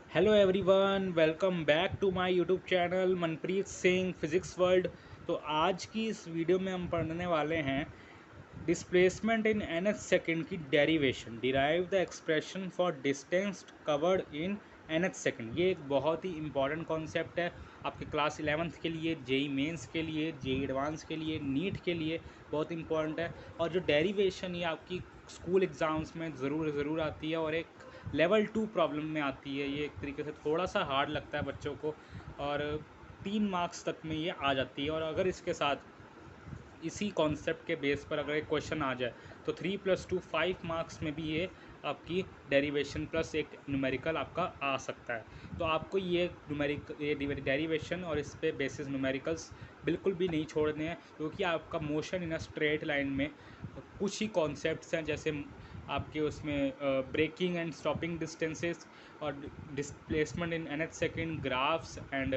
Hello everyone, welcome back to my YouTube channel Manpreet Singh physics world. तो आज की इस वीडियो में हम पढ़ने वाले हैं डिस्प्लेसमेंट इन nth सेकेंड की derivation. Derive the expression for distance covered in nth second. ये एक बहुत ही इंपॉर्टेंट कॉन्सेप्ट है आपके क्लास 11th के लिए, जेई मेंस के लिए, जेई एडवांस के लिए, नीट के लिए बहुत इंपॉर्टेंट है। और जो डेरिवेशन ये आपकी स्कूल एग्ज़ाम्स में ज़रूर आती है और एक लेवल 2 प्रॉब्लम में आती है। ये एक तरीके से थोड़ा सा हार्ड लगता है बच्चों को और 3 मार्क्स तक में ये आ जाती है। और अगर इसके साथ इसी कॉन्सेप्ट के बेस पर अगर एक क्वेश्चन आ जाए तो 3+2 5 मार्क्स में भी ये आपकी डेरिवेशन प्लस एक न्यूमेरिकल आपका आ सकता है। तो आपको ये डेरिवेशन और इस पे बेसिस न्यूमेरिकल्स बिल्कुल भी नहीं छोड़ने हैं, क्योंकि आपका motion in a straight line में कुछ ही कॉन्सेप्ट्स हैं, जैसे आपके उसमें ब्रेकिंग एंड स्टॉपिंग डिस्टेंसेस और displacement in nth second, graphs and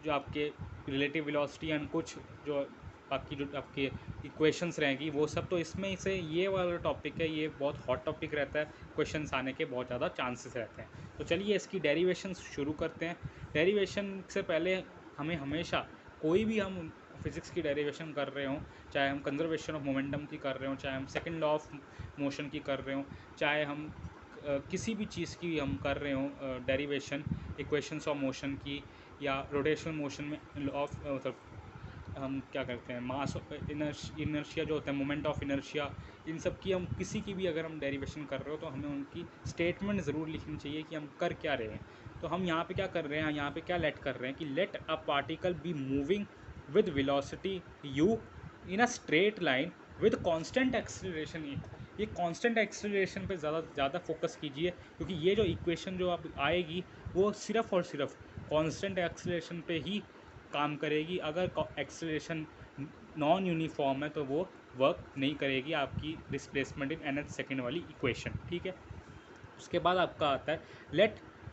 जो आपके रिलेटिव वेलोसिटी एंड कुछ जो बाकी जो आपके इक्वेशंस रहेंगी वो सब। तो इसमें से ये वाला टॉपिक है, ये बहुत हॉट टॉपिक रहता है, क्वेश्चंस आने के बहुत ज़्यादा चांसेस रहते हैं। तो चलिए इसकी डेरिवेशन शुरू करते हैं। डेरिवेशन से पहले हमें हमेशा कोई भी हम फिज़िक्स की डेरिवेशन कर रहे हों, चाहे हम कंजर्वेशन ऑफ मोमेंटम की कर रहे हों, चाहे हम सेकंड लॉ ऑफ मोशन की कर रहे हों, चाहे हम किसी भी चीज़ की हम कर रहे हों डेरिवेशन इक्वेशंस ऑफ मोशन की, या रोटेशनल मोशन में ऑफ मतलब हम क्या करते हैं मास इनर्शिया जो होता है, मोमेंट ऑफ इनर्शिया, इन सब की हम किसी की भी अगर हम डेरिवेशन कर रहे हो तो हमें उनकी स्टेटमेंट ज़रूर लिखनी चाहिए कि हम कर क्या रहे हैं। तो हम यहाँ पे क्या कर रहे हैं, यहाँ पे क्या लेट कर रहे हैं कि let a particle be moving with velocity u in a straight line with constant acceleration e। ये कांस्टेंट एक्सेलरेशन पे ज़्यादा फोकस कीजिए, क्योंकि ये जो इक्वेशन जो अब आएगी वो सिर्फ़ और सिर्फ कांस्टेंट एक्सेलरेशन पे ही काम करेगी। अगर एक्सेलरेशन नॉन यूनिफॉर्म है तो वो वर्क नहीं करेगी आपकी डिस्प्लेसमेंट इन nth सेकेंड वाली इक्वेशन, ठीक है। उसके बाद आपका आता है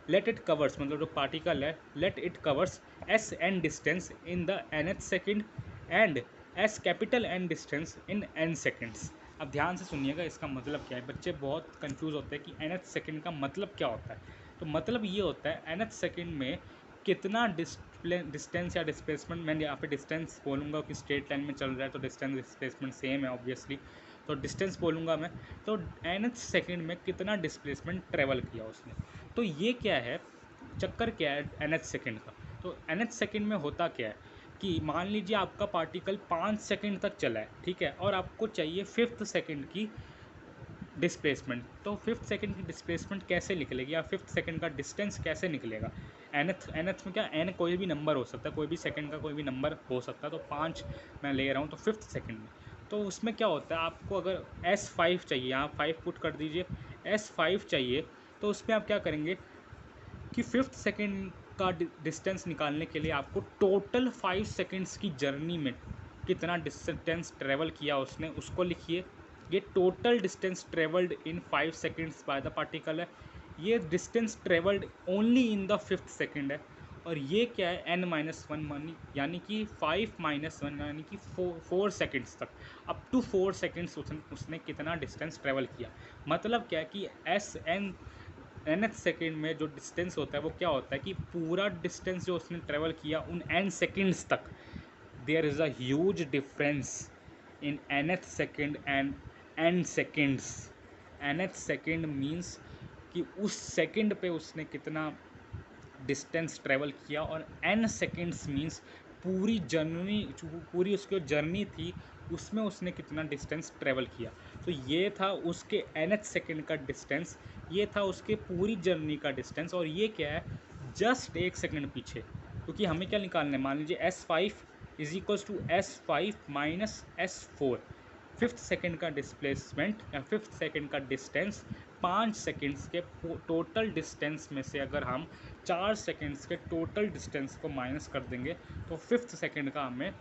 लेट इट कवर्स, मतलब जो पार्टिकल है let it covers S N distance in the nth second and S capital N distance in N seconds. अब ध्यान से सुनिएगा इसका मतलब क्या है। बच्चे बहुत कंफ्यूज होते हैं कि nth सेकेंड का मतलब क्या होता है। तो मतलब ये होता है nth सेकेंड में कितना डिस्टेंस या डिस्प्लेसमेंट, मैं यहाँ पे डिस्टेंस बोलूँगा कि स्ट्रेट लाइन में चल रहा है तो डिस्टेंस डिस्प्लेसमेंट सेम है ऑब्वियसली, तो डिस्टेंस बोलूँगा मैं। तो nth सेकेंड में कितना डिस्प्लेसमेंट ट्रेवल किया उसने। तो ये क्या है, चक्कर क्या है nth सेकेंड का। तो nth सेकेंड में होता क्या है कि मान लीजिए आपका पार्टिकल 5 सेकेंड तक चला है, ठीक है, और आपको चाहिए 5th सेकेंड की डिस्प्लेसमेंट। तो 5th सेकेंड की डिस्प्लेसमेंट कैसे निकलेगी या 5th सेकेंड का डिस्टेंस कैसे निकलेगा। nth में क्या, n कोई भी नंबर हो सकता है, कोई भी सेकेंड का कोई भी नंबर हो सकता है। तो 5 मैं ले रहा हूँ तो 5th सेकेंड में। तो उसमें क्या होता है, आपको अगर S5 चाहिए, यहाँ 5 पुट कर दीजिए, S5 चाहिए, तो उसमें आप क्या करेंगे कि 5th सेकेंड का डिस्टेंस निकालने के लिए आपको टोटल 5 सेकेंड्स की जर्नी में कितना डिस्टेंस ट्रेवल किया उसने उसको लिखिए। ये total distance travelled in 5 seconds by the particle है। ये distance travelled only in the 5th second है। और ये क्या है, n-1 यानी कि 5-1 यानी कि 4 सेकेंड्स तक, अप टू 4 सेकेंड्स उसने कितना डिस्टेंस ट्रेवल किया। मतलब क्या है कि nth सेकेंड में जो डिस्टेंस होता है वो क्या होता है कि पूरा डिस्टेंस जो उसने ट्रेवल किया उन n सेकेंड्स तक। There is a huge difference in nth second and n seconds. nth second means कि उस सेकेंड पे उसने कितना डिस्टेंस ट्रेवल किया, और n सेकेंड्स मीन्स पूरी जर्नी, पूरी उसकी जर्नी थी उसमें उसने कितना डिस्टेंस ट्रेवल किया। तो ये था उसके nth सेकेंड का डिस्टेंस, ये था उसके पूरी जर्नी का डिस्टेंस। और ये क्या है, जस्ट 1 सेकेंड पीछे, क्योंकि हमें क्या निकालना है, मान लीजिए S5 is equals to S5 minus S4। 5th second का डिस्प्लेसमेंट या 5th सेकेंड का डिस्टेंस 5 सेकेंड्स के टोटल डिस्टेंस में से अगर हम 4 सेकेंड्स के टोटल डिस्टेंस को माइनस कर देंगे तो 5th सेकेंड का हमें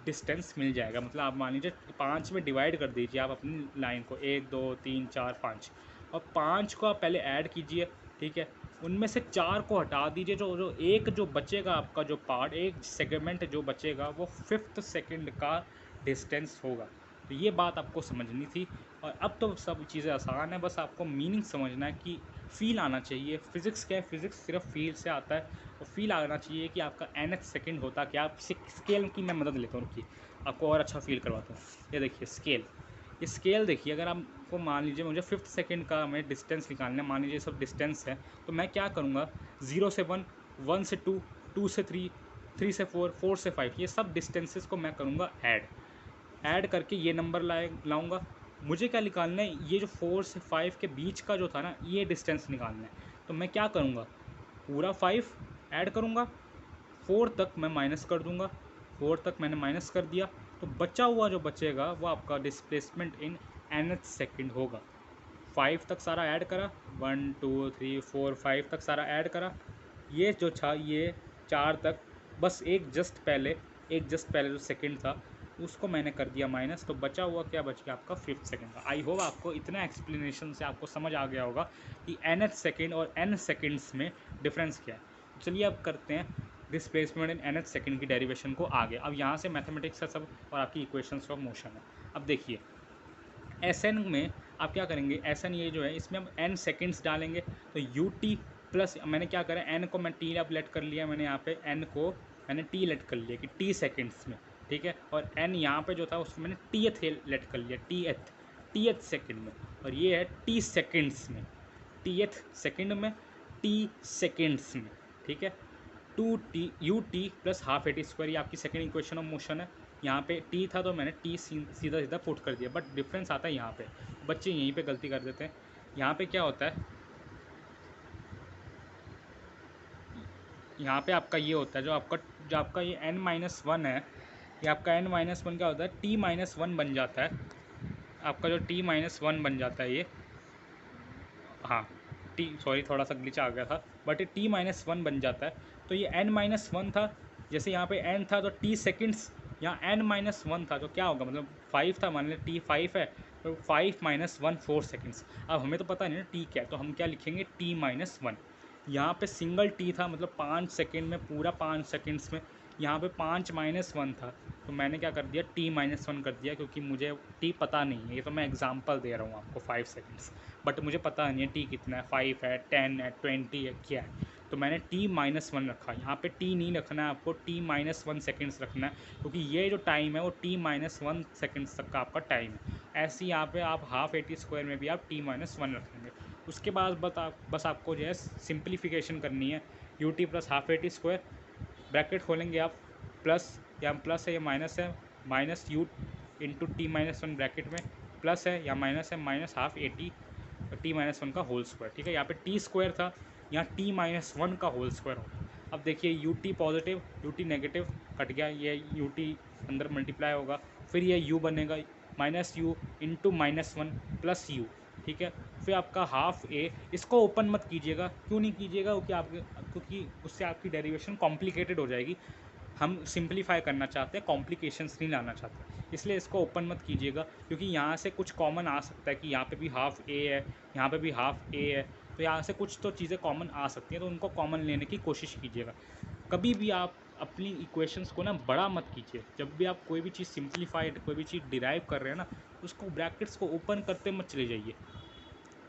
डिस्टेंस मिल जाएगा। मतलब आप मान लीजिए 5 में डिवाइड कर दीजिए आप अपनी लाइन को, 1 2 3 4 5, और 5 को आप पहले ऐड कीजिए, ठीक है। उनमें से 4 को हटा दीजिए, जो एक जो बचेगा आपका जो पार्ट, एक सेगमेंट जो बचेगा वो 5th सेकेंड का डिस्टेंस होगा। तो ये बात आपको समझनी थी। और अब तो सब चीज़ें आसान है, बस आपको मीनिंग समझना है कि फील आना चाहिए। फिज़िक्स क्या है, फिज़िक्स सिर्फ फील से आता है, और फील आना चाहिए कि आपका nth सेकंड होता क्या। आप स्केल की मैं मदद लेता हूँ, रुकिए आपको और अच्छा फील करवाता हूँ। ये देखिए स्केल, ये स्केल देखिए, अगर आपको मान लीजिए मुझे 5th सेकंड का हमें डिस्टेंस निकालना है, मान लीजिए सब डिस्टेंस है, तो मैं क्या करूँगा, 0 से 1, 1 से 2, 2 से 3, 3 से 4, 4 से 5, ये सब डिस्टेंसेस को मैं करूँगा ऐड करके ये नंबर लाऊंगा। मुझे क्या निकालना है, ये जो 4 से 5 के बीच का जो था ना, ये डिस्टेंस निकालना है। तो मैं क्या करूँगा, पूरा 5 ऐड करूँगा, 4 तक मैं माइनस कर दूँगा, 4 तक मैंने माइनस कर दिया, तो बचा हुआ जो बचेगा वो आपका डिस्प्लेसमेंट इन nth सेकंड होगा। 5 तक सारा ऐड करा, 1 2 3 4 5 तक सारा ऐड करा, ये जो था ये 4 तक, बस एक जस्ट पहले जो सेकंड था उसको मैंने कर दिया माइनस, तो बचा हुआ क्या बच गया आपका 5th सेकंड का। आई होप आपको इतना एक्सप्लेनेशन से आपको समझ आ गया होगा कि nth सेकंड और n सेकंड्स में डिफरेंस क्या है। चलिए अब करते हैं डिस्प्लेसमेंट इन nth सेकंड की डेरिवेशन को आगे। अब यहाँ से मैथमेटिक्स है सब, और आपकी इक्वेशंस ऑफ मोशन है। अब देखिए Sn में आप क्या करेंगे, Sn ये जो है इसमें हम n सेकंड्स डालेंगे, तो ut प्लस मैंने क्या करा, n को मैं t अब लेट कर लिया, मैंने यहाँ पे n को मैंने t लेट कर लिया कि t सेकंड्स में, ठीक है, और n यहाँ पे जो था उसको मैंने tth लेट कर लिया, tth सेकंड में, और ये है t सेकंड्स में, tth सेकंड में, t सेकंड्स में, ठीक है। 2t ut plus half A T square, ये आपकी सेकंड इक्वेशन ऑफ मोशन है। यहाँ पे t था तो मैंने t सीधा सीधा पुट कर दिया, बट डिफरेंस आता है यहाँ पे, बच्चे यहीं पे गलती कर देते हैं। यहाँ पे क्या होता है, यहाँ पे आपका ये होता है, जो आपका ये n-1 है, ये आपका n-1 क्या होता है, t-1 बन जाता है, आपका जो t-1 बन जाता है ये, हाँ सॉरी थोड़ा सा ग्लिच आ गया था, बट ये t-1 बन जाता है। तो ये n-1 था, जैसे यहाँ पे n था तो t सेकंड्स, यहाँ n-1 था तो क्या होगा, मतलब 5 था, मान लें t 5 है, तो 5 - 1 4 सेकंड्स। अब हमें तो पता नहीं ना t क्या है, तो हम क्या लिखेंगे, t-1। यहाँ पे सिंगल t था, मतलब 5 सेकंड में, पूरा 5 सेकंड्स में। यहाँ पे 5 - 1 था, तो मैंने क्या कर दिया, t-1 कर दिया, क्योंकि मुझे t पता नहीं है, ये तो मैं एग्जांपल दे रहा हूँ आपको 5 सेकंड्स, बट मुझे पता नहीं है t कितना है, 5 है, 10 है, 20 है, क्या है, तो मैंने t-1 रखा। यहाँ पे t नहीं रखना है आपको, t-1 सेकंड्स रखना है, क्योंकि ये जो टाइम है वो t-1 सेकंड्स तक का आपका टाइम है। ऐसे ही यहाँ पे आप हाफ ए टी स्क्वायर में भी आप t-1 रखेंगे। उसके बाद बस आपको जो है सिंप्लीफिकेशन करनी है, ut plus half A T square, bracket खोलेंगे आप, प्लस या प्लस है या माइनस है, minus u into t-1 bracket में, प्लस है या माइनस है, माइनस हाफ ए t-1 का होल स्क्वायर, ठीक है। यहाँ पे t स्क्वायर था, यहाँ t-1 का होल स्क्वायर होगा। अब देखिए ut positive, ut negative, cut गया, ये ut अंदर मल्टीप्लाई होगा, फिर ये u बनेगा, minus u into -1 plus u, ठीक है। फिर आपका हाफ ए, इसको ओपन मत कीजिएगा, क्यों नहीं कीजिएगा, क्योंकि उससे आपकी डेरिवेशन कॉम्प्लिकेटेड हो जाएगी। हम सिंप्लीफाई करना चाहते हैं, कॉम्प्लिकेशंस नहीं लाना चाहते, इसलिए इसको ओपन मत कीजिएगा, क्योंकि यहाँ से कुछ कॉमन आ सकता है कि यहाँ पे भी हाफ ए है, यहाँ पे भी हाफ ए है, तो यहाँ से कुछ तो चीज़ें कॉमन आ सकती हैं, तो उनको कॉमन लेने की कोशिश कीजिएगा। कभी भी आप अपनी इक्वेशंस को ना बड़ा मत कीजिए, जब भी आप कोई भी चीज़ सिंप्लीफाइड, कोई भी चीज़ डिराइव कर रहे हैं ना, उसको ब्रैकेट्स को ओपन करते मत चले जाइए,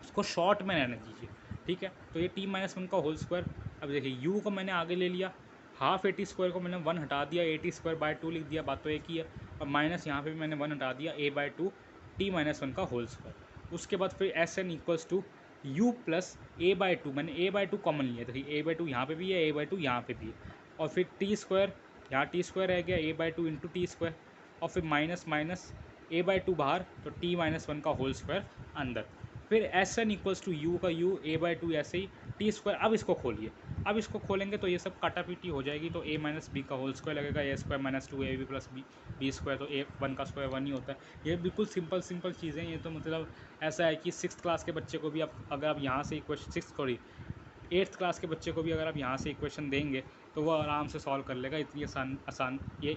उसको शॉर्ट में रहने दीजिए, ठीक है। तो ये t-1 का होल स्क्वायर, अब देखिए u को मैंने आगे ले लिया, हाफ ए टी स्क्वायर को मैंने 1 हटा दिया, ए टी स्क्वायर बाय 2 लिख दिया, बात तो एक ही है, और माइनस यहाँ पे भी मैंने 1 हटा दिया, a/2 t-1 का होल स्क्वायर। उसके बाद फिर Sn equals to u plus a/2, मैंने a/2 कॉमन लिया, देखिए a/2 यहाँ पे भी है, a/2 यहाँ पे भी है, और फिर टी स्क्वायर, यहाँ टी स्क्वायर रह गया, a/2 इंटू टी स्क्वायर, और फिर माइनस माइनस a/2 बाहर, तो t-1 का होल स्क्वायर अंदर, फिर Sn इक्वल्स टू यू का u, a/2 ऐसे ही, टी स्क्वायर। अब इसको खोलिए, अब इसको खोलेंगे तो ये सब काटापीटी हो जाएगी, तो a माइनस बी का होल स्क्वायर लगेगा, a square minus 2ab plus B square, तो a1 का स्क्वायर 1 ही होता है। ये बिल्कुल सिंपल चीज़ें, ये तो मतलब ऐसा है कि 6th क्लास के बच्चे को भी अगर आप यहाँ से इक्वेशन 8th क्लास के बच्चे को भी अगर आप यहाँ से इक्वेशन देंगे तो वो आराम से सॉल्व कर लेगा। इतनी आसान ये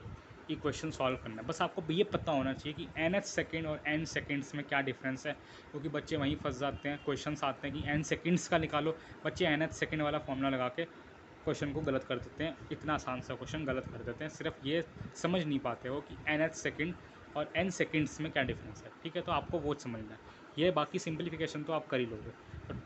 इक्वेशन सॉल्व करना है। बस आपको ये पता होना चाहिए कि nth सेकंड और n सेकंड्स में क्या डिफरेंस है, क्योंकि बच्चे वहीं फंस जाते हैं। क्वेश्चंस आते हैं कि n सेकंड्स का निकालो, बच्चे nth सेकंड वाला फॉर्मूला लगा के क्वेश्चन को गलत कर देते हैं, इतना आसान सा क्वेश्चन गलत कर देते हैं, सिर्फ ये समझ नहीं पाते हो कि nth सेकंड और n सेकंड्स में क्या डिफरेंस है, ठीक है। तो आपको वो समझना है, ये बाकी सिंप्लीफिकेशन तो आप कर ही लोगे।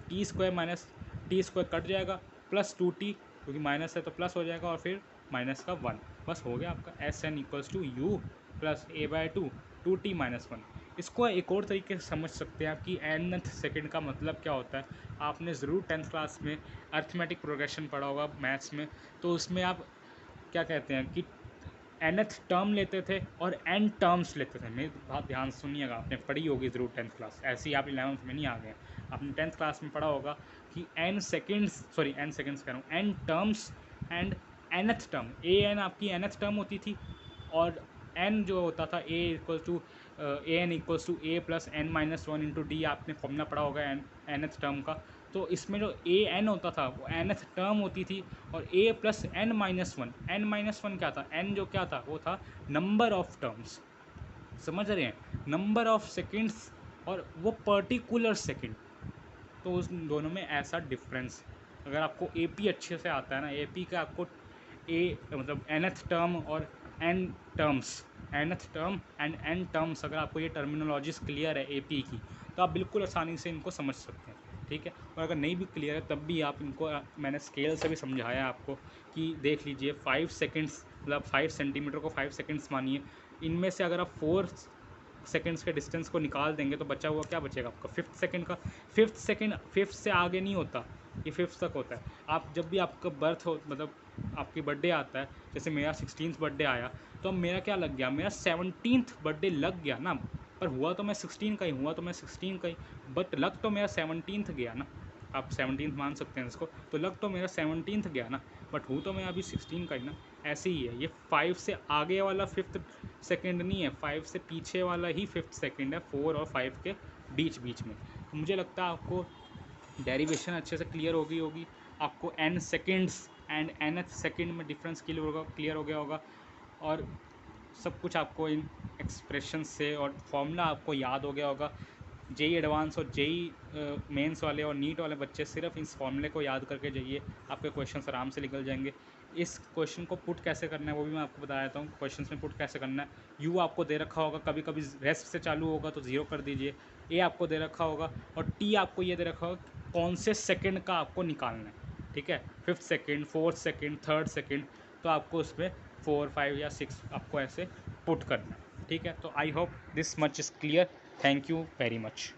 T square minus T square cut जाएगा, प्लस 2t, क्योंकि माइनस है तो प्लस हो जाएगा, और फिर माइनस का 1, बस हो गया आपका S N equals to U plus A by 2 2t-1। इसको एक और तरीके से समझ सकते हैं आप कि nth सेकेंड का मतलब क्या होता है। आपने ज़रूर 10th क्लास में अर्थमेटिक प्रोग्रेशन पढ़ा होगा मैथ्स में, तो उसमें आप क्या कहते हैं कि nth टर्म लेते थे और n टर्म्स लेते थे। मेरी बात ध्यान से सुनिएगा, आपने पढ़ी होगी ज़रूर 10th क्लास, ऐसे ही आप 11th में नहीं आ गए। आपने 10th क्लास में पढ़ा होगा कि n सेकेंड्स कह रहा हूँ, n terms and nth term, an आपकी nth टर्म होती थी, और n जो होता था a equals to an equals to a plus n minus 1 into D, आपने फॉर्मूला पढ़ा होगा nth टर्म का। तो इसमें जो a n होता था वो nth टर्म होती थी, और a प्लस n माइनस 1 क्या था, n जो क्या था वो था नंबर ऑफ टर्म्स, समझ रहे हैं, नंबर ऑफ सेकेंड्स, और वो पर्टिकुलर सेकेंड। तो उस दोनों में ऐसा डिफरेंस है। अगर आपको AP अच्छे से आता है ना, AP का आपको मतलब nth टर्म और n terms, nth term and n terms, अगर आपको ये टर्मिनोलॉजीज क्लियर है AP की, तो आप बिल्कुल आसानी से इनको समझ सकते हैं, ठीक है। और अगर नहीं भी क्लियर है तब भी आप इनको, मैंने स्केल से भी समझाया आपको कि देख लीजिए 5 सेकेंड्स, मतलब 5 सेंटीमीटर को 5 सेकेंड्स मानिए, इनमें से अगर आप 4 सेकेंड्स के डिस्टेंस को निकाल देंगे तो बचा हुआ क्या बचेगा आपका 5th सेकेंड का। 5th सेकेंड 5th से आगे नहीं होता, ये 5th तक होता है। आप जब भी आपका बर्थ हो, मतलब आपकी बर्थडे आता है, जैसे मेरा 16th बर्थडे आया, तो अब मेरा क्या लग गया, मेरा 17th बर्थडे लग गया ना, पर हुआ तो मैं 16 का ही, बट लग तो मेरा 17th गया ना। आप 17th मान सकते हैं इसको, तो लग तो मेरा 17th गया ना, बट हूँ तो मैं अभी 16 का ही ना। ऐसे ही है, ये 5 से आगे वाला 5th सेकेंड नहीं है, 5 से पीछे वाला ही 5th सेकेंड है, 4 और 5 के बीच में। मुझे लगता है आपको डेरिवेशन अच्छे से क्लियर होगी, आपको n seconds and nth second में डिफरेंस क्लियर हो गया होगा, और सब कुछ आपको इन एक्सप्रेशन से और फॉर्मूला आपको याद हो गया होगा। जेई एडवांस और जेई मेंस वाले और नीट वाले बच्चे सिर्फ इस फॉर्मूले को याद करके जाइए, आपके क्वेश्चंस आराम से निकल जाएंगे। इस क्वेश्चन को पुट कैसे करना है वो भी मैं आपको बता देता हूँ। क्वेश्चन में पुट कैसे करना है, यू आपको दे रखा होगा, कभी कभी रेस्ट से चालू होगा तो 0 कर दीजिए, ए आपको दे रखा होगा, और टी आपको ये दे रखा होगा कौन से सेकेंड का आपको निकालना है, ठीक है, 5th second, 4th second, 3rd second, तो आपको उसमें 4, 5 या 6 आपको ऐसे पुट करना है, ठीक है। तो I hope this much is clear, thank you very much.